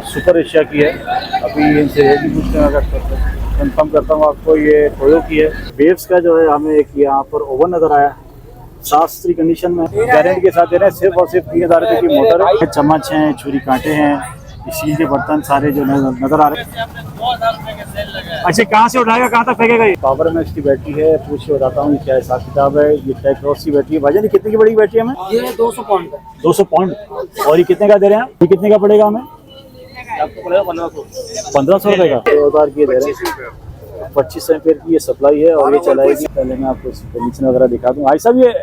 Super Asia की है। अभी इनसे रेट भी पूछते हैं, कंफर्म करता हूँ आपको। ये टोयो की है। वेव्स का जो है हमें एक यहाँ पर ओवन नज़र आया, साफ सुथरी कंडीशन में, गारंटी के साथ दे रहे हैं। सिर्फ और सिर्फ 3000 रुपये की मोटर है। चम्मच हैं, छुरी कांटे हैं, स्टील के बर्तन सारे जो नज़र आ रहे हैं। अच्छा, कहाँ से उठाएगा, कहाँ तक फेंकेगा ये? पावर मैक्स की बैटरी है। पूछ के बताता हूँ क्या हिसाब किताब है। ये टेक्रोस की बैटरी है। भाईजान ये कितने की बड़ी बैटरी है हमें? ये 200 पाउंड का। 200 पाउंड। और ये कितने का दे रहे हैं? ये कितने का पड़ेगा हमें? आपको पड़ेगा 1500 रुपये का। 2000 की दे रहे हैं। 2500 एम्पेयर की ये सप्लाई है और ये चलाएगी। पहले मैं आपको कंडीशन वगैरह दिखा दूँ। भाई साहब ये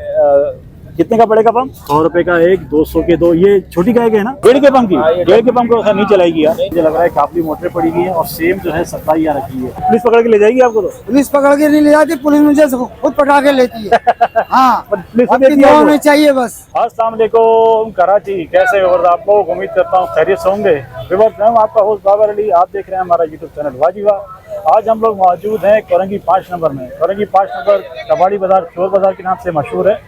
कितने का पड़ेगा पंप? 100 रुपए का एक, 200 के दो। ये छोटी गाय के है ना, 1.5 के पंप की? 1.5 के पंप को नहीं चलाएगी यार। मुझे लग रहा है काफी मोटर पड़ी हुई है और सेम जो है सप्लाई यहाँ रखी है। पुलिस पकड़ के ले जाएगी आपको? तो पुलिस पकड़ के नहीं ले जाती, पुलिस मुझे खुद पकड़ा के लेती है। हाँ, पुलिस चाहिए बस। अस्सलाम वालेकुम कराची, कैसे हो आपको? उम्मीद करता हूँ खैरियत से होंगे। मैं आपका होस्ट बाबर अली, आप देख रहे हैं हमारा यूट्यूब चैनल वाजिबा। आज हम लोग मौजूद हैं कोरंगी 5 नंबर में। कोरंगी 5 नंबर कबाड़ी बाजार, चोर बाजार के नाम से मशहूर है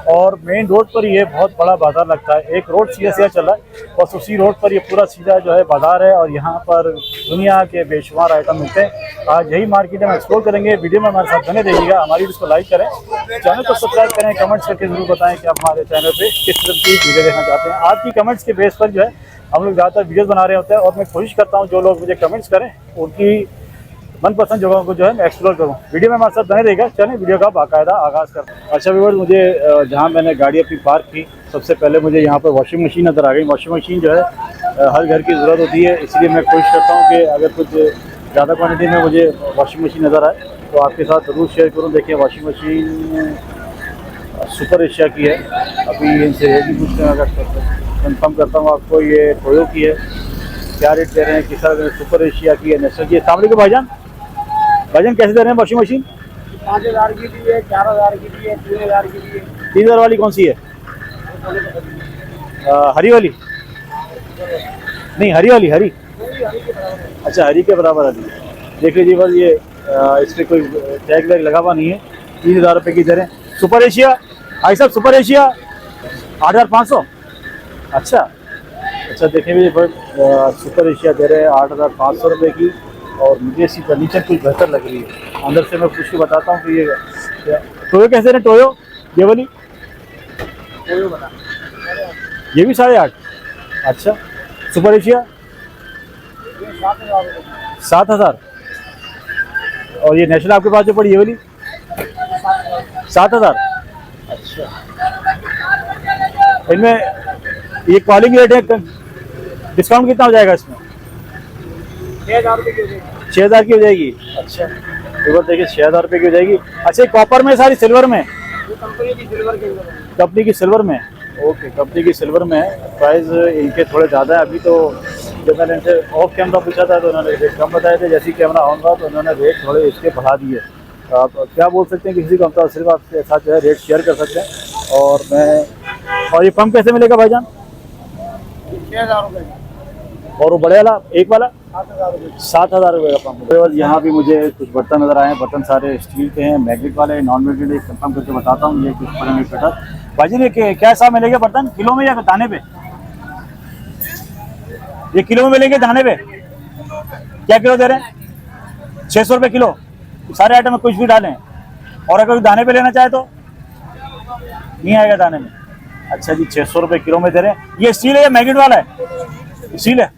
और मेन रोड पर ये बहुत बड़ा बाजार लगता है। एक रोड सीधा चल रहा है, बस उसी रोड पर ये पूरा सीधा जो है बाजार है और यहाँ पर दुनिया के बेशुमार आइटम मिलते हैं। आज यही मार्केट हम एक्सप्लोर करेंगे। वीडियो में हमारे साथ बने रहिएगा। हमारी वीडियो को लाइक करें, चैनल को सब्सक्राइब करें, कमेंट्स करके जरूर बताएं कि आप हमारे चैनल पे किस तरह की वीडियो देखना चाहते हैं। आपकी कमेंट्स के बेस पर जो है हम लोग ज़्यादातर वीडियो बना रहे होते हैं और मैं कोशिश करता हूँ जो लोग मुझे कमेंट्स करें उनकी मनपसंद जगहों को जो है मैं एक्सप्लोर करूँ। वीडियो में हमारे साथ बने रहेगा। चलें वीडियो का बाकायदा आगाज़ करते हैं। अच्छा व्यूअर्स, मुझे जहाँ मैंने गाड़ी अपनी पार्क की, सबसे पहले मुझे यहाँ पर वॉशिंग मशीन नज़र आ गई। वॉशिंग मशीन जो है हर घर की ज़रूरत होती है, इसलिए मैं कोशिश करता हूँ कि अगर कुछ ज़्यादा क्वान्टिटी में मुझे वॉशिंग मशीन नज़र आए तो आपके साथ ज़रूर शेयर करूँ। देखिए वॉशिंग मशीन सुपर एशिया की है। अभी इनसे रेट भी पूछते हैं, अगर कंफर्म करता हूँ आपको। ये टोयो की है। क्या रेट दे रहे हैं? किस सुपर एशिया की है, नेशनल की है। सामने के भाईजान कैसे दे रहे हैं वॉशिंग मशीन? 5000 की भी है, 4000 की भी है, 3000 की भी है। 3000 वाली कौन सी है? हरी वाली? नहीं, हरी वाली, हरी। अच्छा, हरी के बराबर वाली। देख लीजिए बस, ये इस पर कोई टैग वैग लगा हुआ नहीं है। 3000 रुपये की दे रहे हैं। सुपर एशिया भाई साहब, सुपर एशिया 8500। अच्छा, देखिए सुपर एशिया दे रहे हैं 8500 रुपये की। और मुझे इसकी फर्नीचर कुछ बेहतर लग रही है। अंदर से मैं पूछ के बताता हूँ कि ये टोयो कैसे है? टोयो ये वाली टोयो बना, ये भी 8.5। अच्छा, सुपर एशिया 7000। और ये नेशनल आपके पास जो पड़ी ये वाली 7000। अच्छा, इनमें ये कॉलिंग रेट है, डिस्काउंट कितना हो जाएगा इसमें? 6000 रुपये की हो जाएगी। 6000 की हो जाएगी। अच्छा, एक बार देखिए 6000 रुपये की हो जाएगी। अच्छा, कॉपर में सारी सिल्वर में? कंपनी की सिल्वर के अंदर है। कंपनी की सिल्वर में? ओके, कंपनी की सिल्वर में है। प्राइस इनके थोड़े ज़्यादा है। अभी तो जब मैंने इनसे ऑफ कैमरा पूछा था तो उन्होंने रेट कम बताए थे। जैसे ही कैमरा ऑन हुआ तो उन्होंने रेट थोड़े इसके बढ़ा दिए। आप क्या बोल सकते हैं, किसी को हम सिर्फ आपके साथ जो है रेट शेयर कर सकते हैं। और ये पंप कैसे मिलेगा भाईजान? 6000 रुपये। और वो बड़े वाला एक वाला 7000 रुपये। 7000 रुपये का पंप। यहाँ भी मुझे कुछ बर्तन नजर आए हैं। बर्तन सारे स्टील के हैं, मैग्नेट वाले, नॉन मैग्नेट। कंफर्म करके बताता हूँ। ये कुछ पड़ेंगे कटर। भाई जी ये क्या हिसाब मिलेगा बर्तन? किलो में या दाने पे? ये किलो में मिलेंगे, दाने पे क्या किलो दे रहे हैं? 600 रुपये किलो। सारे आइटम में कुछ भी डालें। और अगर दाने पे लेना चाहे तो नहीं आएगा दाने में। अच्छा जी, 600 रुपये किलो में दे रहे हैं। ये स्टील है या मैग्नेट वाला है? स्टील है।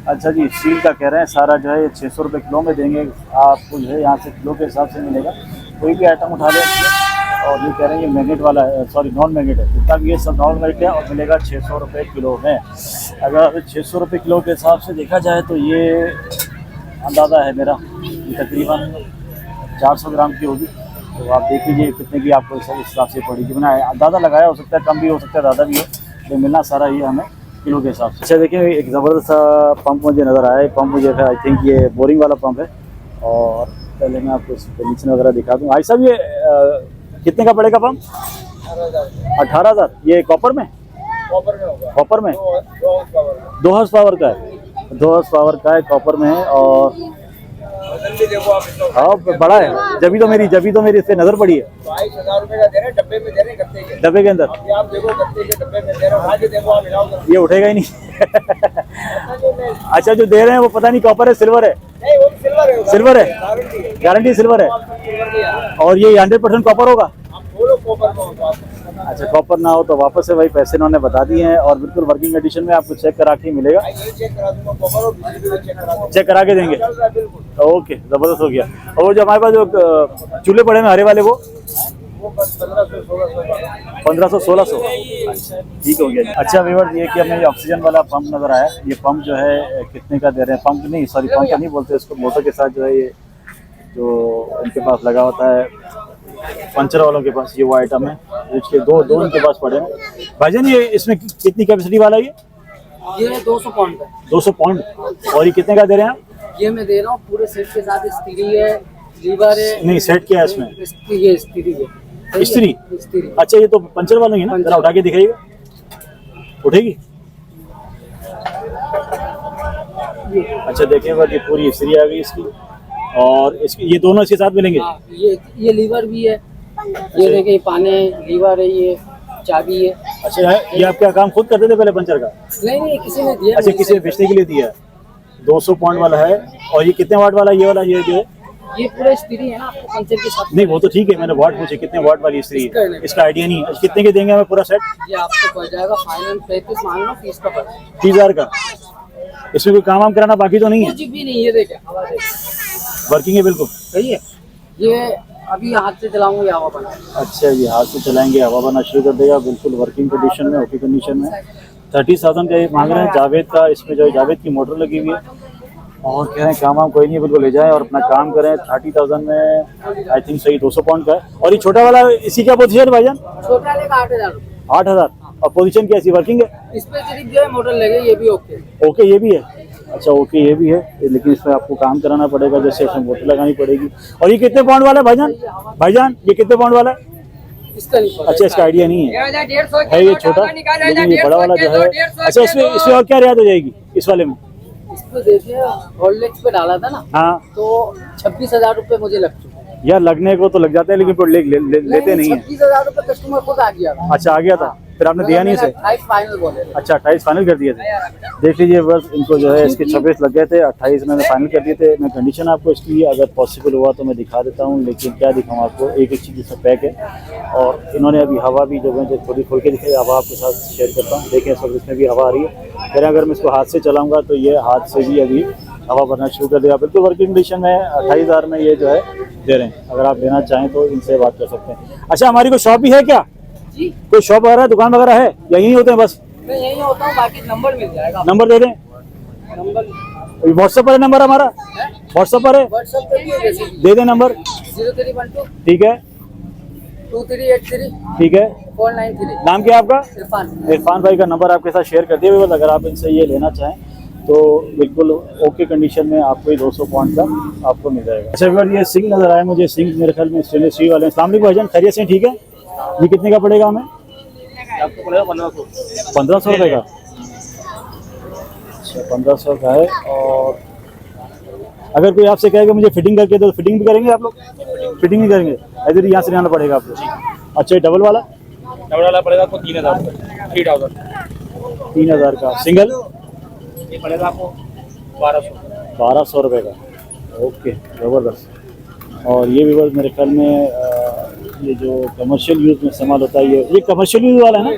अच्छा जी, स्टील का कह रहे हैं। सारा जो है ये 600 रुपये किलो में देंगे आपको। जो है यहाँ से किलो के हिसाब से मिलेगा। कोई भी आइटम उठा लें। और ये कह रहे हैं ये मैग्नेट वाला है, सॉरी नॉन मैग्नेट है। जितना भी ये सब नॉन मैग्नेट है और मिलेगा 600 रुपये किलो में। अगर 600 रुपये किलो के हिसाब से देखा जाए तो ये अंदाज़ा है मेरा, ये तकरीबन 400 ग्राम की होगी। तो आप देख लीजिए कितने की आपको इस हिसाब से पड़ेगी। मैंने अंदाज़ा लगाया, हो सकता है कम भी हो सकता है, ज़्यादा भी हो, लेकिन मिलना सारा ये हमें किलो के हिसाब से। अच्छा देखिए, एक ज़बरदस्त सा पंप मुझे नज़र आया है। पंप मुझे आई थिंक ये बोरिंग वाला पंप है। और पहले मैं आपको कंडीशन वगैरह दिखा दूँ। भाई साहब ये कितने का पड़ेगा पंप? 18,000। ये कॉपर में? कॉपर में 2 हॉर्स पावर का है। 2 हॉर्स पावर का है, कॉपर में है। और जल्दी देखो आप इसको। हाँ बड़ा है, जबी तो मेरी इस पे नजर पड़ी है। 22,000 रुपए का दे रहे हैं, डब्बे में दे रहे हैं, गत्ते के। डब्बे के अंदर ये आप देखो, गत्ते के डब्बे में दे रहे हैं, आगे देखो आप, हिलाओ जरा। ये उठेगा ही नहीं। अच्छा जो दे रहे हैं वो पता नहीं कॉपर है सिल्वर है? नहीं, वो सिल्वर है। सिल्वर है, गारंटी है। गारंटी सिल्वर है। सिल्वर की है। और ये 100% कॉपर होगा? आप बोलो कॉपर में होगा। अच्छा कॉपर ना हो तो वापस से वही पैसे इन्होंने बता दिए हैं और बिल्कुल वर्किंग कंडीशन में आपको चेक करा के ही मिलेगा। ये चेक करा दूंगा, कॉपर और बिजली भी चेक करा दूंगा। चेक करा के देंगे? चल रहा है बिल्कुल। ओके जबरदस्त हो गया। और वो जो हमारे पास जो चूल्हे पड़े हैं हरे वाले वो वो बस 1500-1600 का। 1500-1600 अच्छा ठीक हो गया। अच्छा व्यूअर्स ये कि हमें ये ऑक्सीजन वाला पंप नजर आया, ये पंप जो है कितने का दे रहे हैं? पंप नहीं, सॉरी पंप तो नहीं बोलते इसको, मोटर के साथ जो है ये जो इनके पास लगा होता है पंचर वालों के पास, ये वो आइटम है इसके दो इनके पास पड़े हैं। भाईजान ये इसमें कितनी कैपेसिटी वाला है ये 200 पाउंड का। 200 पाउंड। और ये कितने का दे रहे हैं आप? ये मैं दे रहा हूँ पूरे सेट के साथ, स्त्री है, लीवर है। नहीं सेट क्या है इसमें? ये स्त्री है। स्त्री? स्त्री। अच्छा ये तो पंचर वालों की ना, जरा उठा के दिखाइएगा, उठेगी? अच्छा देखिएगा ये पूरी स्त्री आ गई इसकी, और इसकी ये दोनों इसके साथ मिलेंगे? हाँ, ये लीवर भी है, ये देखिए पाने लीवर है, ये चाबी है। अच्छा ये आप क्या काम खुद करते थे पहले पंचर का? नहीं किसी ने दिया। अच्छा किसी ने बेचने के लिए दिया है। 200 पाउंड वाला है। और ये कितने वाट वाला ये वाला ये जो है? ये पूरा स्त्री है ना आपको पंचर के साथ। नहीं वो तो ठीक है, मैंने वाट पूछे कितने वाट वाली स्त्री है, इसका आइडिया नहीं है। कितने के देंगे हमें पूरा सेट? ये आपको पड़ जाएगा फाइनल 35 मान लो, 30 का पड़। 30,000 का। इसमें कोई काम वाम कराना बाकी तो नहीं है? कुछ भी नहीं, ये देखिए हवा देख, वर्किंग है बिल्कुल सही है। ये अभी हाथ से चलाऊंगा, हवा बना। अच्छा ये हाथ से चलाएंगे, हवा बना शुरू कर देगा, बिल्कुल वर्किंग कंडीशन में, ओके कंडीशन में। 30,000 का ये मांग रहे हैं जावेद का, इसमें जो है जावेद की मोटर लगी हुई है और कह रहे हैं काम वाम कोई नहीं, बिल्कुल ले जाएं और अपना काम करें। 30,000 में आई थिंक सही 200 पाउंड का है। और ये छोटा वाला इसी क्या पोजीशन है भाईजान? छोटा लेगा 8,000 रुपये। 8,000। और पोजीशन कैसी वर्किंग है? इस पे सिर्फ जो है मोटर लगे, ये भी ओके। ओके ये भी है? अच्छा ओके ये भी है, लेकिन इसमें आपको काम कराना पड़ेगा, जैसे इसमें मोटर लगानी पड़ेगी। और ये कितने पाउंड वाला है भाईजान? भाईजान ये कितने पाउंड वाला है? इसका नहीं पता। अच्छा इसका आइडिया नहीं है, 1,500 है ये छोटा, लेकिन ये बड़ा वाला जो है। अच्छा इसमें और क्या रियायत हो जाएगी इस वाले में? इसको देखिए हॉर्लिक्स पे डाला था ना, हाँ तो 26,000 रुपए मुझे लग चुके हैं। यार लगने को तो लग जाते हैं लेकिन फिर लेते नहीं है। 26,000 रुपए कस्टमर खुद आ गया था। अच्छा आ गया था, फिर आपने दिया नहीं इसे? 28 फाइनल बोले थे। अच्छा 28 फाइनल कर दिए थे। देख लीजिए बस इनको जो है इसके 26 लग गए थे, 28 मैंने फाइनल कर दिए थे। मैं कंडीशन आपको इसकी अगर पॉसिबल हुआ तो मैं दिखा देता हूँ, लेकिन क्या दिखाऊँ आपको, एक चीज़ इसमें पैक है। और इन्होंने अभी हवा भी जो है जो थोड़ी खोल के दिखाई, हवा आपके साथ शेयर करता हूँ। देखें इस वक्त इसमें भी हवा आ रही है। फिर अगर मैं इसको हाथ से चलाऊँगा तो ये हाथ से भी अभी हवा भरना शुरू कर देगा। बिल्कुल वर्किंग कंडीशन में 28,000 में ये जो है दे रहे हैं। अगर आप लेना चाहें तो इनसे बात कर सकते हैं। अच्छा हमारी कोई शॉप भी है क्या? जी कोई शॉप वगैरह दुकान वगैरह है या यहीं होते हैं बस? मैं यही होता हूँ, बाकी नंबर मिल जाएगा। नंबर दे दें? नंबर व्हाट्सएप पर है नंबर हमारा? व्हाट्सएप पर है, व्हाट्सएप पे भी है, जैसे दे दें नंबर। 0312 ठीक है 2383 ठीक है। 493। नाम क्या है आपका? इरफान। इरफान भाई का नंबर आपके साथ शेयर कर दिया हुआ, अगर आप इनसे ये लेना चाहें तो बिल्कुल ओके कंडीशन में आपको ये 200 पाउंड का आपको मिल जाएगा। अच्छा अगर ये सिंक नजर आया मुझे, सिंक मेरे ख्याल में स्टेनलेस स्टील वाले हैं। अस्सलाम वालेकुम भाईजान, खैरियत से ठीक है? ये कितने का पड़ेगा हमें? आपको पड़ेगा 1500। 1500 रुपये का? अच्छा 1500 का है। और अगर कोई आपसे कहेगा मुझे फिटिंग करके तो फिटिंग भी करेंगे आप लोग? फिटिंग भी करेंगे, इधर यहाँ से आना पड़ेगा आपको? अच्छा डबल वाला? डबल वाला पड़ेगा आपको 3,000 रुपये, 3,000। 3,000 का। सिंगल? ये पड़ेगा आपको 1200। 1200 रुपये का। ओके ज़बरदस्त। और ये भी बस मेरे ख्याल में ये जो कमर्शियल यूज़ में इस्तेमाल होता है, ये कमर्शियल यूज़ वाला है ना,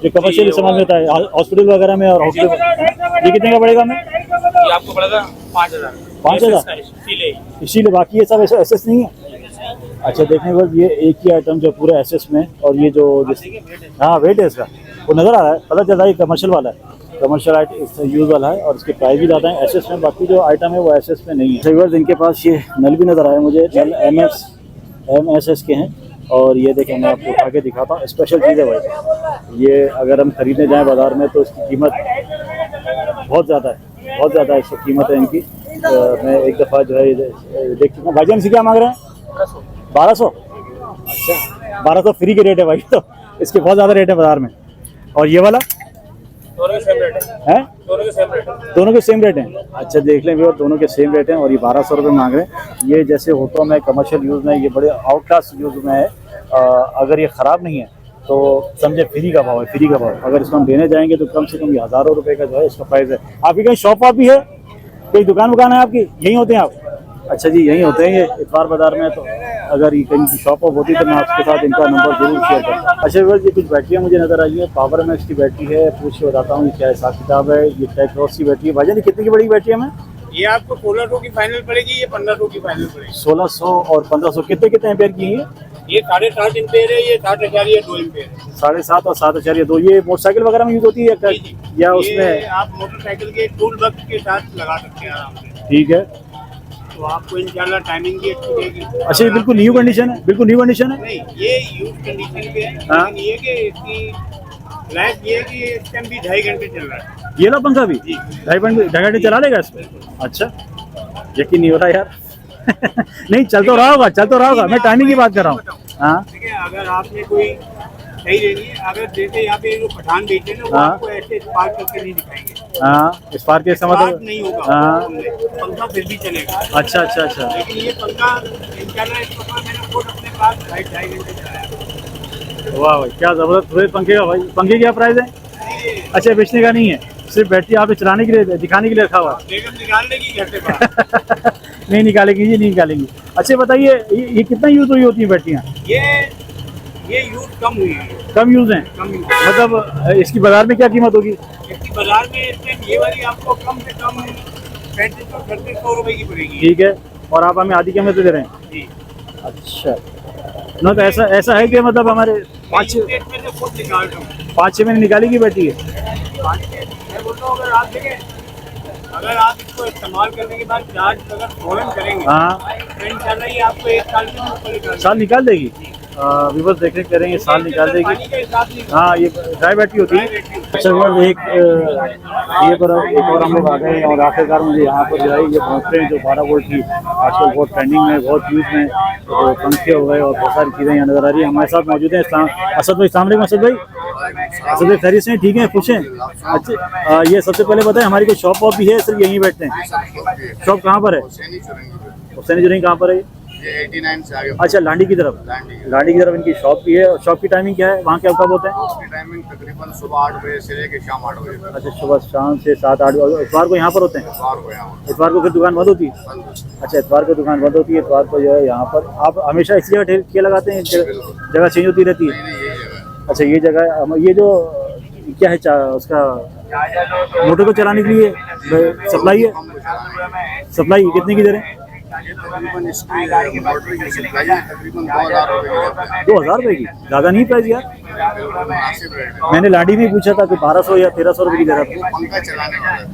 जो कमर्शियल इस्तेमाल में होता है हॉस्पिटल वगैरह में और हॉस्पिटल में। ये कितने का पड़ेगा हमें? ये आपको पड़ेगा 5,000। 5,000? इसीलिए बाकी ये सब एसएस नहीं है। अच्छा देखने के बाद ये एक ही आइटम जो पूरा एसएस में, और ये जो हाँ वेट है इसका वो नज़र आ रहा है, पता चल रहा है ये कमर्शियल वाला है, कमर्शियल यूज़ वाला है और इसके प्राइस भी ज़्यादा है एसएस में। बाकी जो आइटम है वो एसएस में नहीं है। रिवर्स इनके पास ये नल भी नज़र आया मुझे, नल एमएसएस के हैं। और ये देखें मैं आपको उठा के दिखाता हूँ, स्पेशल चीज़ है भाई। ये अगर हम खरीदने जाएँ बाज़ार में तो इसकी कीमत बहुत ज़्यादा है, बहुत ज़्यादा इसकी कीमत है इनकी। मैं एक दफ़ा जो है देख चुका हूँ। भाईजान इसे क्या मांग रहे हैं? 1200। अच्छा 1200 फ्री के रेट है भाई, तो इसके बहुत ज़्यादा रेट है बाज़ार में। और ये वाला दोनों के सेम रेट है, हैं? दोनों के सेम रेट है। दोनों के सेम रेट हैं। अच्छा देख लें व्यूअर, दोनों के सेम रेट हैं और ये 1200 रुपये मांग रहे हैं। ये जैसे होटलों में कमर्शियल यूज़ में ये बड़े आउट क्लास यूज़ में है। अगर ये ख़राब नहीं है तो समझे फ्री का भाव है, फ्री का भाव। अगर इसको हम लेने जाएंगे तो कम से कम ये हज़ारों रुपए का जो है इसका प्राइस है। आपकी कहीं शॉप वॉप भी है, कोई दुकान है आपकी, यहीं होते हैं आप? अच्छा जी यहीं होते हैं ये इतवार बाजार में। तो अगर ये कहीं की शॉप वॉप होती तो मैं आपके साथ इनका नंबर जरूर शेयर करता। अच्छा व्यूअर, ये कुछ बैटरियाँ मुझे नज़र आई है, पावर मैक्स की बैटरी है। पूछ के बताता हूँ ये क्या हिसाब किताब है। ये टेक्नोस की बैटरी है। भाईजान ये कितने की बड़ी बैटरी है? मैं ये आपको 1600 की फाइनल पड़ेगी, ये 1500 की फाइनल पड़ेगी। 1600 और 1500 कितने कितने एम्पेयर की है? ये 7.5 एम्पेयर है, ये 7.2 एम्पेयर है। 7.5 और 7.2। ये मोटरसाइकिल वगैरह में यूज होती है जी, जी। या ये उसमें? आप मोटरसाइकिल के टूल बक्स के साथ लगा सकते हैं आराम से। ठीक है। तो आपको इंशाल्लाह टाइमिंग भी अच्छी देगी। अच्छा ये बिल्कुल न्यू कंडीशन है, बिल्कुल न्यू कंडीशन है? नहीं, ये यूज कंडीशन पे है, हाँ। लेकिन ये कि इसकी लाइफ ये है कि इस टाइम भी 2.5 घंटे चल रहा है। ये लो पंखा भी जी। 2.5 घंटे चला लेगा इसमें? अच्छा यकीन नहीं हो रहा यार। नहीं चल तो रहा होगा, मैं टाइमिंग की बात कर रहा हूँ। हाँ ठीक है, अगर आपने कोई सही लेनी है, अगर जैसे यहाँ पे जो पठान बेचते हैं ना, वो हाँ। आपको ऐसे स्पार्क करके नहीं दिखाएंगे। हाँ स्पार्क के स्पार्क मतलब नहीं होगा, हाँ। पंखा फिर भी चलेगा। अच्छा अच्छा अच्छा। लेकिन ये पंखा इंशाल्लाह इस पंखा मैंने खुद अपने पास 2.5 घंटे चलाया। वाह भाई क्या जबरदस्त हुए पंखे का। भाई पंखे क्या प्राइस है? अच्छा बेचने का नहीं है, सिर्फ बैटरी आप चलाने के लिए, दिखाने के लिए रखा हुआ है। बेगम निकाल लेगी घर से बाहर। नहीं निकालेंगी जी, नहीं निकालेंगी। अच्छा बताइए ये कितना यूज हुई होती है बैटरियाँ? ये यूज कम हुई है, कम यूज हैं कम यूज। मतलब इसकी बाजार में क्या कीमत होगी? इसकी बाजार में इस टाइम ये वाली आपको कम से कम 3500 रुपए की पड़ेगी। ठीक है, और आप हमें आधी कीमत दे रहे हैं? जी। अच्छा ना, तो ऐसा है कि मतलब हमारे 5-6 में से खुद निकाल रहा हूँ। 5-6 महीने निकालेगी बैटरी है? मैं बोलता हूँ अगर आप इसको इस्तेमाल करने के बाद चार्ज अगर फौरन करेंगे हाँ तो इंशाल्लाह ये आपको 1 साल के ऊपर निकाल साल निकाल देगी। व्यूअर्स देखने करेंगे साल निकाल देगी। पानी के हिसाब से हाँ ये ड्राई बैटरी होती है। अच्छा व्यूअर्स ये पर एक और हम लोग आ गए और आखिरकार मुझे यहाँ पर जो है ये पंखे जो 12 वोल्ट की आजकल बहुत ट्रेंडिंग में, बहुत यूज में, तो पंखे हो गए और बहुत सारी चीज़ें यहाँ नज़र आ रही है। हमारे साथ मौजूद हैं असद भाई। अस्सलाम वालेकुम असद भाई। असद भाई खैरियत से ठीक है, खुश हैं? अच्छा ये सबसे पहले बताएं हमारी कोई शॉप वॉप भी है, सिर्फ यहीं बैठते हैं? शॉप कहाँ पर है? हुसैनी जुरंगी कहाँ पर है? ये 89 से आगे। अच्छा लांडी की तरफ, लांडी की तरफ इनकी शॉप भी है। और शॉप की टाइमिंग क्या है, वहाँ क्या कब होता है? उसकी टाइमिंग तकरीबन सुबह 8 बजे से लेकर शाम 8 बजे तक। अच्छा सुबह शाम से 7-8 बजे। इतवार को यहाँ पर होते हैं? इतवार को यहाँ इतवार को फिर दुकान बंद होती है? अच्छा इतवार को दुकान बंद होती है, इतवार को जो है यहाँ पर आप हमेशा इसी जगह ठेके लगाते हैं? जगह चेंज होती रहती है? नहीं यही जगह। अच्छा ये जगह, ये जो क्या है उसका मोटर को चलाने के लिए सप्लाई है? सप्लाई कितने की दे रहे हैं? तकरीबन इसकी मोटर की सप्लाई तकरीबन 2000 रुपये 2000 रुपये की? ज़्यादा नहीं प्राइस यार? मुनासिब रेट है। मैंने लाडी में पूछा था कि 1200 या 1300 रुपये की दे रहा था। पंखा चलाने वाला है।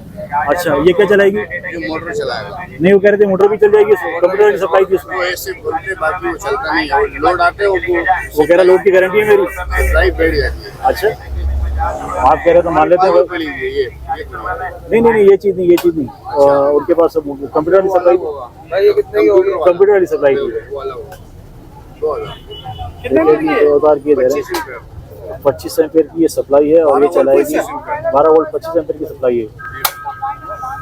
अच्छा ये क्या चलाएगी? ये मोटर चलाएगा। नहीं वो कह रहे थे मोटर भी चल जाएगी, कंप्यूटर की सप्लाई थी उसमें। वो ऐसे बोलते बाकी वो चलता नहीं है। वो लोड आते हैं वो कह रहा लोड की गारंटी है मेरी। सप्लाई बैठ जाती है। अच्छा आप कह रहे तो मान लेते हैं। पे लीजिए ये नहीं ये चीज़ नहीं उनके पास कंप्यूटर वाली सप्लाई, भाई ये कितने की होगी? कंप्यूटर वाली सप्लाई थी। वो अलग होगा। 2000 2000 की दे रहे हैं। 25 एम्पेयर की ये सप्लाई है और ये चलाएगी 12 वोल्ट 25 एम्पेयर की सप्लाई है।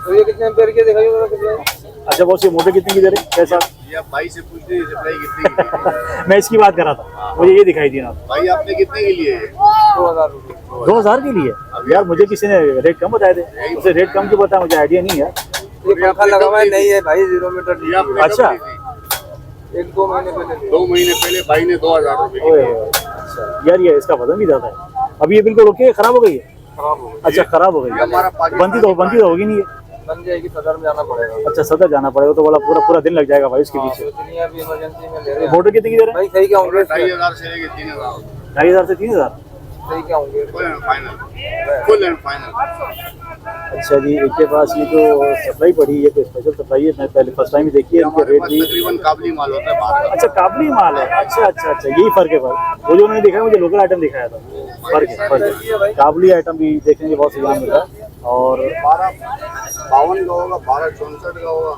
तो ये कितने एम्पेयर की दिखाइए जरा कितने? अच्छा बहुत सी मोटर कितने की दे रहे हैं कैसा? ये आप भाई से पूछते हैं सप्लाई कितने की ली? मैं इसकी बात कर रहा था, मुझे ये दिखाई दी ना। भाई आपने कितने के लिए? 2000 रुपये। 2000 के लिए? यार मुझे किसी ने रेट कम बताए थे, उसे रेट कम क्यों बताया मुझे आइडिया नहीं है। ये पंखा लगा हुआ है नहीं है भाई 0 मीटर। अच्छा 1-2 महीने पहले 2 महीने पहले भाई ने 2000 रुपये। ओए अच्छा यार ये इसका वजन भी ज़्यादा है। अभी ये बिल्कुल ओके, खराब हो गई है? खराब हो गई। अच्छा खराब हो गई है, बनती तो होगी नहीं है। बन जाएगी, सदर में जाना पड़ेगा। अच्छा सदर जाना पड़ेगा तो बोला पूरा दिन लग जाएगा भाई उसके पीछे। अभी इमरजेंसी में ले रहे हैं। मोटर कितनी की दे रहे हैं? भाई सही क्या होंगे? 2500 से लेके 3000। 2500 से 3000? सही क्या होंगे? Full and final. अच्छा जी इनके पास ये जो सप्लाई पड़ी है, कोई स्पेशल सप्लाई है? मैं पहले फर्स्ट टाइम ही देखी है। इनके रेट भी तकरीबन काबली माल होता है बाहर का। अच्छा काबली माल है। अच्छा यही फर्क है भाई। वो जो उन्होंने दिखाया मुझे लोकल आइटम दिखाया था, फर्क है। काबली आइटम भी देखने के बहुत से यहाँ मिला। और 1252 का होगा, 1264 का होगा,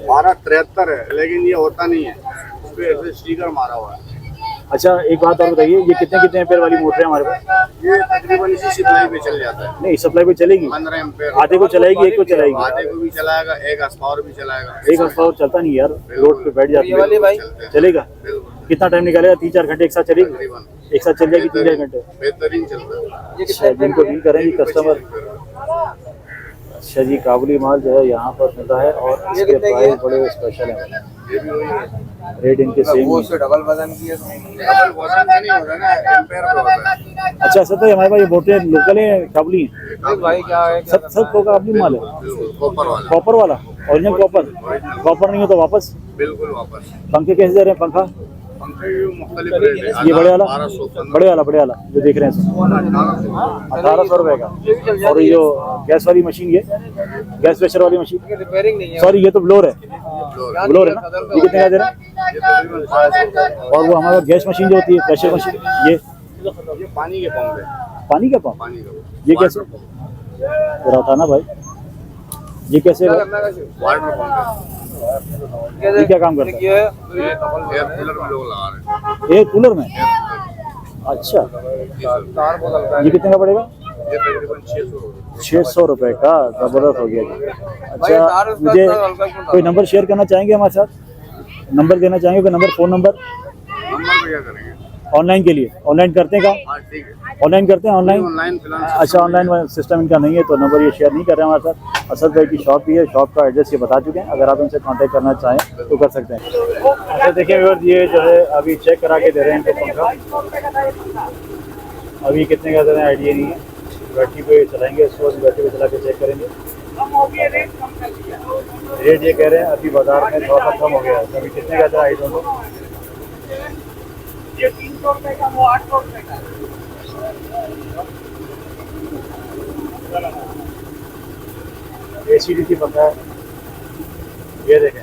1273 है, लेकिन ये होता नहीं है, उस पर ऐसे स्टिकर मारा हुआ है। अच्छा एक बात और बताइए, ये कितने कितने एम्पेयर वाली मोटर है हमारे पास? ये तकरीबन इसी सप्लाई पे चल जाता है। नहीं सप्लाई पे चलेगी, 15 एम्पेयर। आधे को चलाएगी, एक को चलाएगी? आधे को भी चलाएगा, एक हॉर्स भी चलाएगा। एक हॉर्स चलता नहीं यार, रोड पे बैठ जाती है। चलते हैं। चलेगा? बिल्कुल। कितना टाइम निकालेगा? 3-4 घंटे एक साथ चलेगी? तकरीबन एक साथ चल जाएगी 3-4 घंटे? बेहतरीन चलता है। अच्छा, जिनको डील करेंगे कस्टमर। अच्छा जी, काबुली माल जो है यहाँ पर मिलता है और इसके प्राइस बड़े स्पेशल हैं। ये भी वही है। रेट इनके सेम है। डबल वजन की है। डबल वजन का नहीं होता ना, एम्पेयर पे होता है। अच्छा सर, तो हमारे पास ये बोटे लोकल है काबुली हैं? भाई क्या है सब को काबुली माल है? बिल्कुल कॉपर वाला। कॉपर वाला, ओरिजिनल कॉपर? कॉपर नहीं हो तो वापस? बिल्कुल वापस। पंखे कैसे दे रहे हैं? पंखा पंखे भी मुख्तलिफ रेट है। ये बड़े वाला? 1200, बड़े वाला जो देख रहे हैं सर, 1800 रुपए का। और ये जो गैस वाली मशीन, ये गैस प्रेशर वाली मशीन, रिपेयरिंग नहीं है। सॉरी ये तो ब्लोर है, ब्लोर है ना? ये कितने का दे रहे हैं? ये तकरीबन 500। और वो हमारा गैस मशीन जो होती है, प्रेशर मशीन, ये पानी के पंप है। पानी का पंप? पानी का ये कैसे जरा था ना भाई, ये कैसे है? वाटर पंप ये क्या काम करता है? है। एयर कूलर में लोग लगा रहे हैं। एयर कूलर में? अच्छा, जी सर। ये कितने का पड़ेगा? ये तकरीबन 600। 600 रुपए का। जबरदस्त हो गया जी। अच्छा, मुझे कोई नंबर शेयर करना चाहेंगे हमारे साथ? नंबर देना चाहेंगे कोई नंबर, फ़ोन नंबर नंबर पे क्या करेंगे? ऑनलाइन के लिए? ऑनलाइन करते हैं काम? हाँ ठीक है। ऑनलाइन करते हैं? ऑनलाइन? ऑनलाइन फिलहाल अच्छा, ऑनलाइन सिस्टम इनका नहीं है तो नंबर ये शेयर नहीं कर रहे हैं हमारे साथ। असद भाई की शॉप भी है, शॉप का एड्रेस ये बता चुके हैं, अगर आप इनसे कांटेक्ट करना चाहें तो कर सकते हैं। अच्छा देखिए व्यूअर्स, ये जो है अभी चेक करा के दे रहे हैं इनको पंखा। अभी कितने का दे रहे हैं आइडिया नहीं है, बैटरी पे चलाएंगे इसको, बैटरी पे चला के चेक करेंगे। रेट ये कह रहे हैं अभी बाजार में थोड़ा सा कम हो गया है, अभी कितने का था आइडिया दो? ये 300 रुपए का, वो 800 रुपए का। ACDC पंखा है, ये देखें,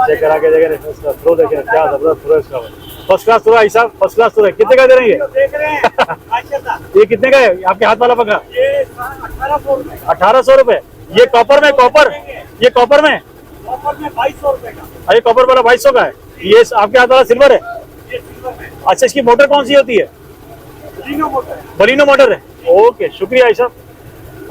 चेक करा के देखें इसका थ्रो, देखें क्या जबरदस्त थ्रो इसका। फर्स्ट क्लास थ्रो है साहब, फर्स्ट क्लास थ्रो है। कितने का दे रहे हैं ये? देख रहे हैं ये कितने का है आपके हाथ वाला पंखा? ये 1800 रुपए। 1800 रुपए। ये कॉपर में? कॉपर, ये कॉपर में? ऑफर में 2200 रुपए का। अरे कॉपर वाला 2200 का है। ये आपके हाथ वाला सिल्वर है? ये सिल्वर में अच्छा, इसकी मोटर कौन सी होती है? तीनों मोटर है। बलिनो मोटर है। ओके, शुक्रिया साहब।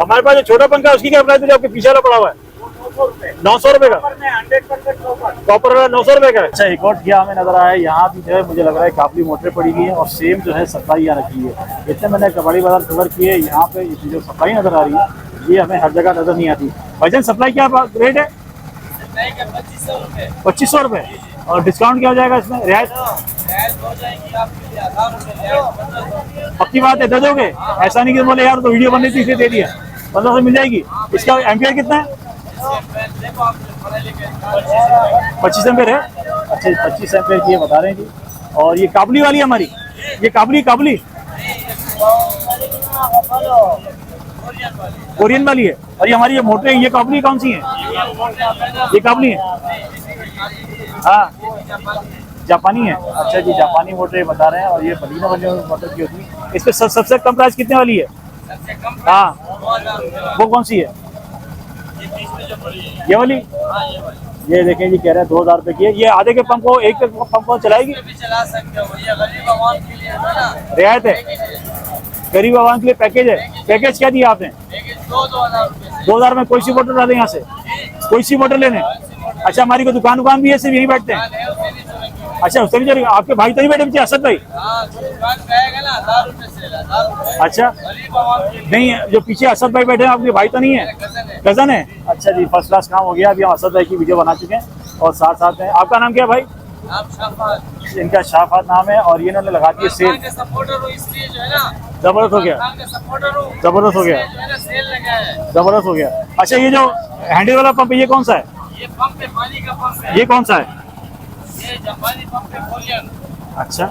हमारे पास जो छोटा पंखा है उसकी क्या प्राइस है जो आपके पीछे वाला पड़ा हुआ है? 900 रुपए। 900 रुपए का। ऑफर में 100% ऑफर। कॉपर वाला 900 रुपए का है। अच्छा, एक और क्या हमें नजर आया है, यहाँ भी जो है मुझे लग रहा है काफी मोटरें पड़ी हुई है और सेम जो है सप्लाई यहाँ रखी है। इतने मैंने कबाड़ी बाजार कवर किए, यहाँ पे जो सप्लाई नजर आ रही है ये हमें हर जगह नजर नहीं आती। भाईजान सप्लाई क्या रेट है? 2500 रुपए। 2500 रुपए। और डिस्काउंट क्या हो जाएगा इसमें? रियायत हो जाएगी आपके लिए 1000 रुपए। पक्की बात है, दे दोगे? ऐसा नहीं कि बोले यार तो वीडियो बनने थी इसलिए दे दिया। 1500 मिल जाएगी। इसका एम्पियर कितना है? 25 एम्पियर है। अच्छा, 25 एम्पियर की ये बता रहे हैं जी। और ये काबुली वाली है हमारी, ये काबुली कोरियन वाली है। और ये हमारी ये मोटर है, ये काबुली कौन सी है? ये काबुली है, हाँ जापानी है। अच्छा जी, जापानी मोटर ये बता रहे हैं। और ये बलिनो वाली मोटर की होती है। इस पर सबसे कम प्राइस कितने वाली है? हाँ, वो कौन सी है? ये वाली? ये देखें जी, कह रहे हैं 2000 रुपए की है। ये आधे के पंप को, एक पंप को चलाएगी? चला सकते हो, ये गरीब आवाम के लिए है ना, रियायत है, गरीब आवाम के लिए पैकेज है। पैकेज क्या दिया आपने? 2000 रुपए। 2000 में कोई सी मोटर डालें यहाँ से, कोई सी मोटर लेने? अच्छा, हमारी कोई दुकान भी है, सिर्फ यहीं बैठते हैं? अच्छा, उससे भी चलेगा। आपके भाई तो नहीं बैठे पीछे, असद भाई? अच्छा, नहीं जो पीछे असद भाई बैठे हैं आपके भाई तो नहीं है, कजन है? अच्छा जी, फर्स्ट क्लास काम हो गया। अभी हम असद भाई की वीडियो बना चुके हैं और साथ साथ में आपका नाम क्या है भाई? इनका शाफात नाम है और ये इन्होंने लगा दी सेल। जबरदस्त हो गया, जबरदस्त हो गया, जबरदस्त हो गया। अच्छा, ये जो हैंडल वाला पंप है ये कौन सा है? ये पंप है, पानी का पंप है। ये कौन सा है? ये जापानी पंप है, कोरियन। अच्छा,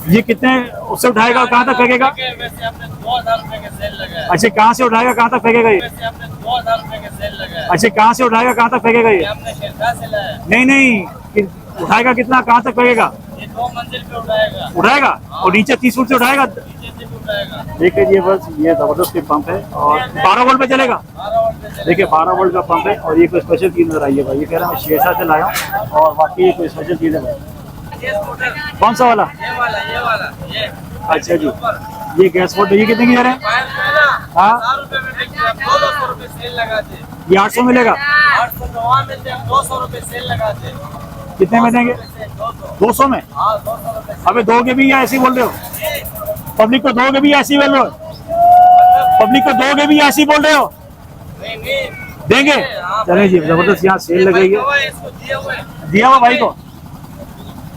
ये कितने उससे उठाएगा कहाँ तक फेंकेगा? वैसे हमने 2000 रुपए का सेल लगाया। अच्छा, कहाँ से उठाएगा कहाँ तक फेंकेगा ये? वैसे हमने 2000 रुपए का सेल लगाया। अच्छा, कहाँ से उठाएगा कहाँ तक फेंकेगा ये? हमने शेरखा से लाया। नहीं, उठाएगा कितना, कहाँ तक फेंकेगा? ये 2 मंजिल पे उठाएगा। उठाएगा और नीचे 30 फुट से उठाएगा। नीचे से भी उठाएगा। देखिए ये बस ये जबरदस्त पंप है और 12 वोल्ट पे चलेगा। 12 वोल्ट पे चलेगा। देखिए 12 वोल्ट का पंप है और ये कोई स्पेशल चीज नजर आई है भाई, ये कह रहा है मैं शेरशाह से लाया हूँ और बाकी ये कोई स्पेशल चीज है भाई। कौन सा वाला? ये वाला ये अच्छा जी, ये गैस मोटर ये कितने की दे रहे हैं? हाँ 4 रुपए में बेचते हैं, 200 रुपए सेल लगाते हैं। ये 800 मिलेगा। 809 मिलते हैं, 200 रुपए सेल लगाते हैं। कितने में देंगे? 200 में? हाँ 200 रुपए। अबे दोगे भी या ऐसे ही बोल रहे हो? पब्लिक को दोगे भी या ऐसे ही बोल रहे हो? पब्लिक को दोगे भी या ऐसे ही बोल रहे हो? नहीं देंगे? चले जी, जबरदस्त यहाँ सेल लगाई है। इसको दिए हुए दिया हुआ भाई को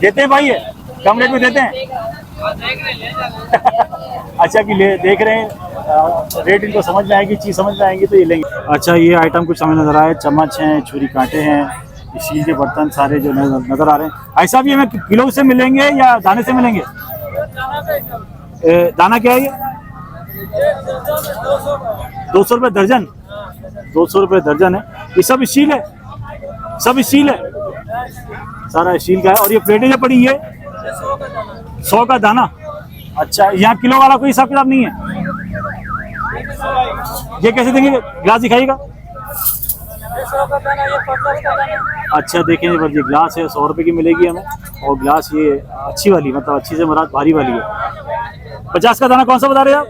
देते हैं भाई, है कम रेट में देते हैं। देख रहे ले जाते। अच्छा कि ले देख रहे हैं, रेट इनको समझ में आएगी, चीज़ समझ में आएंगी तो ये लेंगे। अच्छा ये आइटम कुछ हमें नजर आए, चम्मच हैं, छुरी कांटे हैं, स्टील के बर्तन सारे जो नजर आ रहे हैं। ऐसा भी हमें किलो से मिलेंगे या दाने से मिलेंगे? दाना क्या है ये? 200 रुपये दर्जन। 200 रुपये दर्जन है। ये सब स्टील है? सब स्टील है, सारा स्टील का है। और ये प्लेटें जो पड़ी है 100 का दाना। अच्छा, यहाँ किलो वाला कोई हिसाब किताब नहीं है? ये कैसे देंगे? ग्लास दिखाइएगा। अच्छा देखें, ये ग्लास है 100 रुपये की मिलेगी हमें। और ग्लास ये अच्छी वाली, मतलब अच्छी से मराद भारी वाली है। 50 का दाना कौन सा बता रहे हैं आप?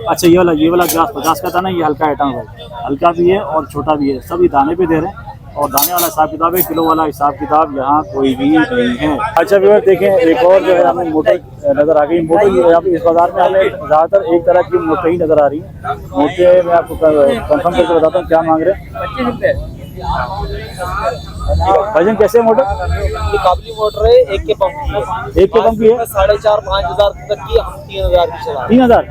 अच्छा ये वाला ग्लास 50 का दाना। ये हल्का आइटम है, हल्का भी है और छोटा भी है, सब ये दाने पे दे रहे हैं। और दाने वाला हिसाब किताब है, किलो वाला हिसाब किताब यहाँ कोई भी नहीं है। अच्छा व्यूअर देखें, एक और जो है हमें मोटर नज़र आ गई। मोटर यहाँ पे इस बाजार में हमें ज़्यादातर एक तरह की मोटर ही नज़र आ रही है। मोटे मैं आपको कंफर्म करके बताता हूँ क्या मांग रहे हैं। 25 रुपये भाईजान कैसे है मोटर? ये काबली मोटर है, एक के पंप एक के पंप की है? 4,500-5,000 तक की, हम 3,000 की चला रहे हैं। 3,000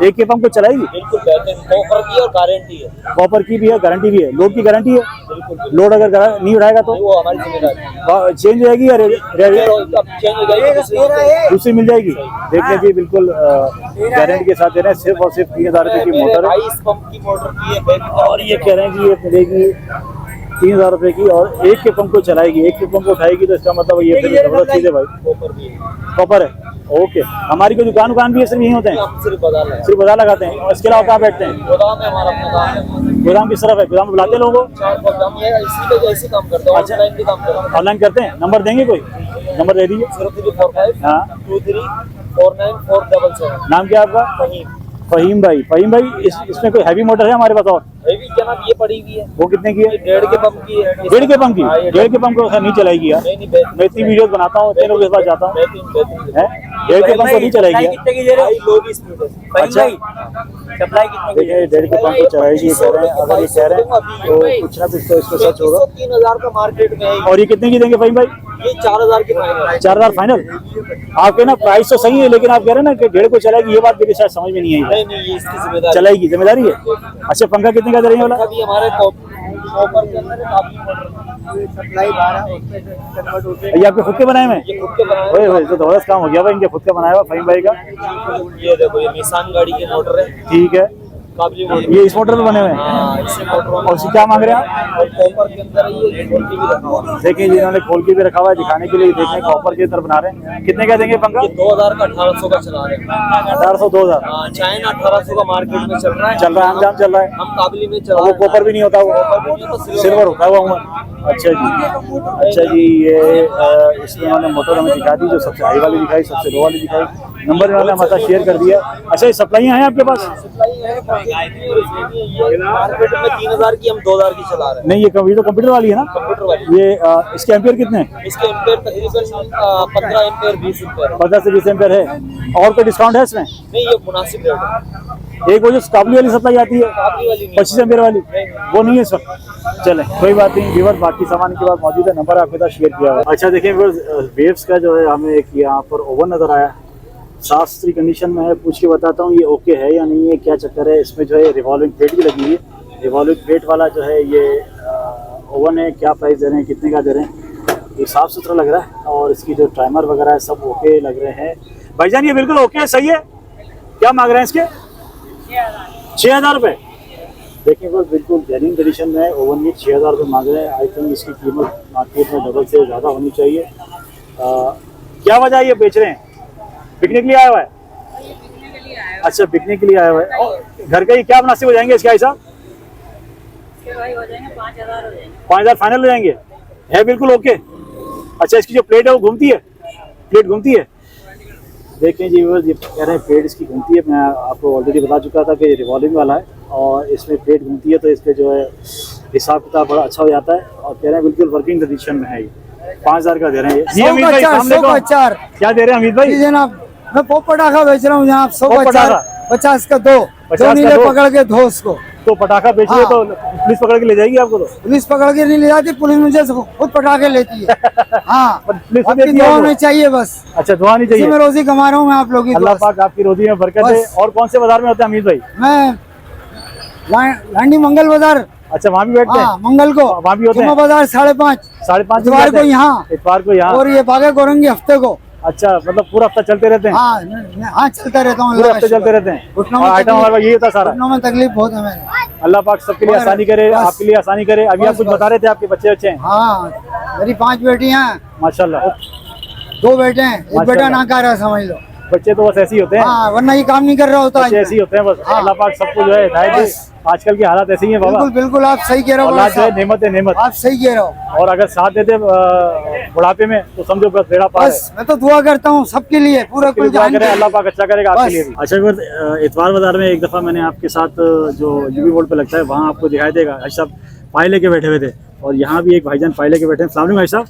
एक के पंप को चलाएगी? बिल्कुल बेहतरीन, कॉपर की और गारंटी है। कॉपर की भी है, गारंटी भी है। लोड की गारंटी है? बिल्कुल। लोड अगर नहीं उठाएगा तो वो हमारी जिम्मेदारी चेंज हो जाएगी या अब चेंज हो जाएगी। दूसरी मिल जाएगी? देख लीजिए, बिल्कुल गारंटी के साथ दे रहे हैं। सिर्फ और सिर्फ 3,000 रुपये की मोटर है। 22 पंप की मोटर की है, और ये कह रहे हैं कि ये मिलेगी 3,000 रुपये की और एक के पंप को चलाएगी, एक के पंप को उठाएगी। तो इसका मतलब ये फिर जबरदस्त चीज़ है भाई। कॉपर भी है। कॉपर है, ओके। हमारी कोई दुकान भी है, सिर्फ यहीं होते हैं? हम सिर्फ बाजार लगा, सिर्फ बाजार लगाते हैं। और इसके अलावा कहाँ बैठते हैं? गोदाम है हमारा, अपना काम है। गोदाम किस तरफ है? गोदाम में बुलाते हैं लोगों को? 4 गोदाम है, इसी पे जैसे काम करते हैं। अच्छा। ऑनलाइन भी काम करते हैं। ऑनलाइन करते हैं? नंबर देंगे कोई? नंबर दे दीजिए। 0345 हाँ 234947। नाम क्या है आपका? फहीम भाई। फहीम भाई, इसमें कोई हैवी मोटर है हमारे पास? और हैवी जनाब ये पड़ी हुई है, वो कितने की है? 1.5 के पंप की है। 1.5 के पंप की? हाँ, ये 1.5 के पंप को नहीं चलाएगी यार। नहीं मैं इतनी वीडियोस बनाता हूँ, इतने लोगों के पास जाता हूँ, बेहतरीन है 1.5 के पंप को नहीं चलाएगी यार। कितने की दे रहे हो? लो की स्पीड है। अच्छा सप्लाई कितने की? देखिए 1.5 के पंप को चलाएगी कह रहे हैं। अगर ये कह रहे हैं तो कुछ ना कुछ तो इसको सच होगा। 3,000 का मार्केट में है। और ये कितने की देंगे फहीम भाई? ये 4,000 की फाइनल है। 4,000 फाइनल? आपके ना प्राइस तो सही है, लेकिन आप कह रहे हैं ना कि 1.5 को चलाएगी, ये बात मेरी शायद समझ में नहीं आई। नहीं ये इसकी जिम्मेदारी चलाएगी, जिम्मेदारी है। अच्छा पंखा कितने का दे रही है वाला? अभी हमारे कॉपर के अंदर काफी मोटर सप्लाई 12 उसमें से कन्वर्ट होते हैं। ये आपके खुद के बनाए हुए? ये खुद के बनाए ओए होए, तो जबरदस्त काम हो गया भाई, इनके खुद का बनाया हुआ फहीम भाई का। ये देखो, ये निसान गाड़ी की मोटर है, ठीक है। काबली मोटर। ये इस मोटर पे बने हुए हैं? हाँ, इसी मोटर और उसकी क्या मांग रहे हैं आप? और कॉपर के अंदर ये खोल के भी रखा हुआ है। देखिए जिन्होंने खोल के भी रखा हुआ है दिखाने के लिए, देखने कॉपर के तरफ बना रहे हैं। कितने का देंगे पंखा? ये 2,000 का 1,800 का चला रहे हैं। 1800 2000 हाँ, चाइना 1,800 का मार्केट में चल रहा है। चल रहा है, आम चल रहा है। हम काबली में चल वो रहा है। कॉपर भी नहीं होता, वो सिल्वर होता है वो। अच्छा जी, अच्छा जी। ये इसमें उन्होंने मोटर हमें दिखा दी, जो सबसे हाई वाली दिखाई, सबसे लो वाली दिखाई। नंबर इन्होंने हमारे साथ शेयर कर दिया। अच्छा ये सप्लाइयाँ हैं आपके पास? सप्लाई है, ये मार्केट में 3,000 की, हम 2,000 की चला रहे हैं। नहीं, ये तो कंप्यूटर वाली है ना? कंप्यूटर वाली। ये इसके एम्पियर कितने हैं? इसके एम्पेयर तकरीबन 15 एम्पेयर 20 एम्पेयर। 15 से 20 एम्पियर है। और कोई डिस्काउंट है इसमें? नहीं, ये मुनासिब रेट है। एक वो जो काबली वाली सप्लाई आती है काबली वाली नहीं 25 एम्पियर वाली, वो नहीं है इस वक्त। चले कोई बात नहीं व्यूअर, बाकी सामान के बाद मौजूद है, नंबर आपके साथ शेयर किया हुआ है। अच्छा देखिए व्यूअर, वेव्स का जो है हमें एक यहाँ पर ओवन नज़र आया, साफ सुथरी कंडीशन में है। पूछ के बताता हूँ ये ओके है या नहीं है, क्या चक्कर है। इसमें जो है रिवॉल्विंग प्लेट भी लगी हुई है। रिवॉल्विंग प्लेट वाला जो है ये ओवन है। क्या प्राइस दे रहे हैं, कितने का दे रहे हैं? ये साफ़ सुथरा लग रहा है और इसकी जो टाइमर वगैरह है सब ओके लग रहे हैं। भाईजान ये बिल्कुल ओके है, सही है। क्या मांग रहे हैं इसके? 6,000 रुपये। देखिए बस बिल्कुल जेन्युइन कंडीशन में ओवन की 6,000 रुपये मांग रहे हैं। आई थिंक इसकी कीमत मार्केट में डबल से ज़्यादा होनी चाहिए। क्या वजह ये बेच रहे हैं? बिकने के लिए आया हुआ है? अच्छा बिकने के लिए आया हुआ है। और घर का ही क्या मुनासिब हो जाएंगे इसके हिसाब? 5,000 फाइनल हो जाएंगे। है बिल्कुल ओके। अच्छा इसकी जो प्लेट है वो घूमती है? प्लेट घूमती है। देखें जी व्यूअर्स, ये कह रहे हैं प्लेट इसकी घूमती है। मैं आपको ऑलरेडी बता चुका था कि ये रिवॉल्विंग वाला है और इसमें प्लेट घूमती है तो इसके जो है हिसाब किताब बड़ा अच्छा हो जाता है। और कह रहे हैं बिल्कुल वर्किंग कंडीशन में है ये। 5000 का दे रहे हैं ये। जी अमित भाई, सामने को क्या दे रहे हैं अमित भाई? जी जनाब, मैं पटाखा बेच रहा हूँ जनाब। 100 पटाखा? का 4, 50 का 2। 50 नीले का 2? पकड़ के धो उसको। तो पटाखा बेच रहे हो तो पुलिस पकड़ के ले जाएगी आपको? तो पुलिस पकड़ के नहीं ले जाती, पुलिस मुझे खुद पटाखे लेती है। हाँ, पुलिस आपकी देती है दुआ आपको? में चाहिए बस। अच्छा, दुआ नहीं इसी चाहिए। में रोजी कमा रहा हूँ मैं आप लोगों की अल्लाह दुआ पाक आपकी रोजी में बरकत है। बस। और कौन से बाजार में होते हैं अमित भाई? से। मैं लांडी मंगल बाजार, अच्छा, वहाँ भी बैठते हाँ हैं? मंगल को वहाँ भी होते हैं? जुम्मा बाजार 5:30, 5:30 इतवार को यहाँ, इतवार को यहाँ। और ये बागे गोरंगी हफ्ते को। अच्छा, मतलब पूरा हफ्ता चलते रहते हैं? हाँ चलता रहता हूँ। पूरे हफ्ते चलते रहते हैं। घुटनों और में आइटम हमारा ये होता सारा? घुटनों में तकलीफ बहुत है मैंने। अल्लाह पाक सबके लिए बस, आसानी करे, बस। आपके लिए आसानी करे। अभी आप बस, कुछ बस। बता रहे थे, आपके बच्चे अच्छे हैं? हाँ, मेरी 5 बेटियां हैं, माशाल्लाह। 2 बेटे हैं, एक बेटा माशाल्लाह। नाकारा है समझ लो। बच्चे तो बस ऐसे ही होते हैं। हाँ, वरना ये काम नहीं कर रहा होता। बच्चे ऐसे ही होते हैं बस। हाँ। अल्लाह पाक सबको जो है हिदायत दे। बस। आजकल की हालात ऐसी ही है बाबा। बिल्कुल बिल्कुल, आप सही कह रहे हो औलाद जो है साहब। नेमत है, नेमत। आप सही कह रहे हो। और अगर साथ देते बुढ़ापे में तो समझो बस बेड़ा पार है। बस मैं तो दुआ करता हूँ सबके लिए, पूरा के लिए कुल दुआ जान करें, के। अल्लाह पाक अच्छा करेगा आपके बस। लिए भी। अच्छा, इतवार बाजार में एक दफ़ा मैंने आपके साथ जो यूबी रोड पे लगता है वहाँ आपको दिखाई देगा, भाई साहब फाइल लेके बैठे हुए थे। और यहाँ भी एक भाईजान फाइल लेके बैठे हैं। अस्सलाम वालेकुम भाई साहब।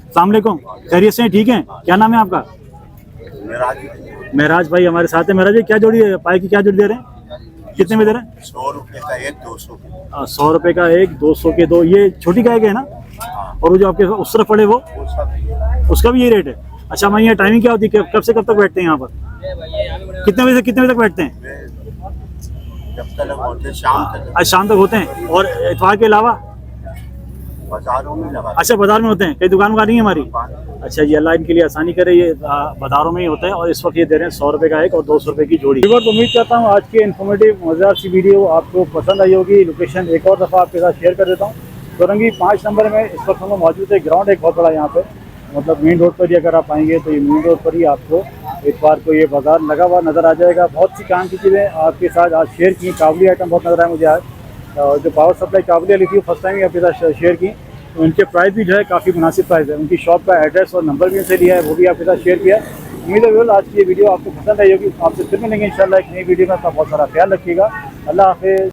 अस्सलाम वालेकुम, खैरियत से हैं? ठीक है, क्या नाम है आपका? महराज भाई हमारे साथ है। महराज भाई, क्या जोड़ी है पाए की, क्या जोड़ी दे रहे हैं? कितने में दे रहे हैं? 100 रुपए का एक, 200 के। 100 रुपए का एक, 200 के 2। ये छोटी गाय के है ना? और वो जो आपके उस तरफ पड़े वो, वो सब उसका भी यही रेट है? अच्छा, मैं यहाँ टाइमिंग क्या होती है, कब से कब तक बैठते हैं यहाँ पर? कितने बजे से कितने बजे तक बैठते हैं? जब तक होते शाम तक आज शाम तक होते हैं। और इतवार के अलावा? बाजारों में लगा। अच्छा, बाजार में होते हैं, कई दुकान नहीं है हमारी? अच्छा जी, अल्लाह इनके लिए आसानी करे। ये बाजारों में ही होता है और इस वक्त ये दे रहे हैं 100 रुपए का एक और 200 रुपए की जोड़ी। तो उम्मीद करता हूँ आज की इन्फॉर्मेटिव मजेदार सी वीडियो आपको पसंद आई होगी। लोकेशन एक और दफ़ा आपके साथ शेयर कर देता हूँ। कोरंगी 5 नंबर में इस वक्त हम लोग मौजूद है। ग्राउंड एक बहुत बड़ा यहाँ पे, मतलब मेन रोड पर ही अगर आप आएंगे तो ये मेन रोड पर ही आपको इतवार को ये बाजार लगा हुआ नज़र आ जाएगा। बहुत सी काम की चीज़ें आपके साथ आज शेयर की। काबुली आइटम बहुत नज़र आए मुझे आज। जो पावर सप्लाई काबुली ली थी फर्स्ट टाइम ही आपके साथ शेयर की। तो उनके प्राइस भी जो है काफ़ी मुनासिब प्राइस है। उनकी शॉप का एड्रेस और नंबर भी उनसे लिया है, वो भी आपके साथ शेयर किया है। उम्मीद है आज की ये वीडियो आपको पसंद आई होगी। आपसे फिर मिलेंगे इंशाल्लाह एक नई वीडियो में। अपना बहुत सारा ख्याल रखिएगा। अल्लाह हाफिज़।